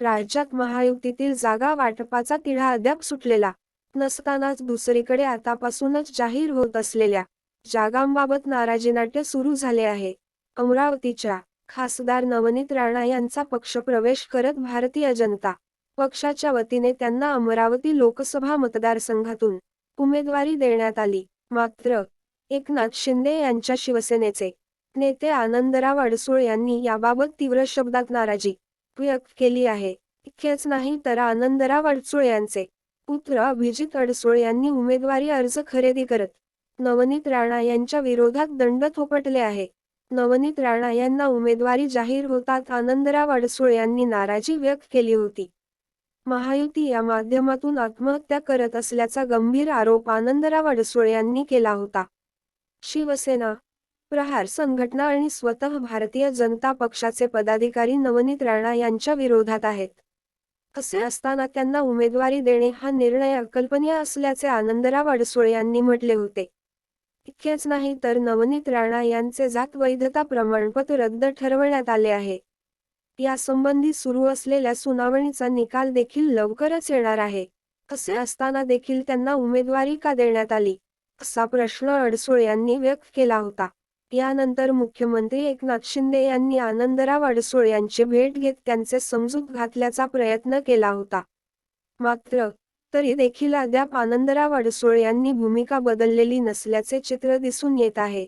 राज्यात महायुतीतील जागा वाटपाचा तिढा अद्याप सुटलेला नसतानाच दुसरीकडे आतापासूनच जाहीर होत असलेल्या जागांबाबत नाराजीनाट्य सुरू झाले आहे. अमरावतीच्या खासदार नवनीत राणा यांचा पक्षप्रवेश करत भारतीय जनता पक्षाच्या वतीने त्यांना अमरावती लोकसभा मतदारसंघातून उमेदवारी देण्यात आली. मात्र एकनाथ शिंदे यांच्या शिवसेनेचे नेते आनंदराव अडसूळ यांनी याबाबत तीव्र शब्दात नाराजी व्यक्त केली आहे. इतकेच नाही तर आनंदराव अडसूळ यांचे पुत्र अभिजित अडसूळ यांनी उमेदवारी अर्ज खरेदी करत नवनीत राणा यांच्या विरोधात दंड थोपटले आहे. नवनीत राणा यांना उमेदवारी जाहीर होताच आनंदराव अडसूळ यांनी नाराजी व्यक्त केली होती. महायुती या माध्यमातून आत्महत्या करत असल्याचा गंभीर आरोप आनंदराव अडसूळ यांनी केला होता. शिवसेना, प्रहार संघटना आणि स्वतः भारतीय जनता पक्षाचे पदाधिकारी नवनीत राणा यांच्या विरोधात आहेत. असे असताना त्यांना उमेदवारी देणे हा निर्णय अकल्पनीय असल्याचे आनंदराव अडसूळ यांनी म्हटले होते. इतकेच नाही तर नवनीत राणा यांचे जात वैधता प्रमाणपत्र रद्द ठरवण्यात आले आहे. यासंबंधी सुरू असलेल्या सुनावणीचा निकाल देखील लवकरच येणार आहे. असे असताना देखील त्यांना उमेदवारी का देण्यात आली, असा प्रश्न अडसूळ यांनी व्यक्त केला होता. यानंतर मुख्यमंत्री एकनाथ शिंदे यांनी आनंदराव अडसूळ यांची भेट घेत त्यांचे समजूत घातल्याचा प्रयत्न केला होता. मात्र तरी देखील अद्याप आनंदराव अडसूळ यांनी भूमिका बदललेली नसल्याचे चित्र दिसून येत आहे.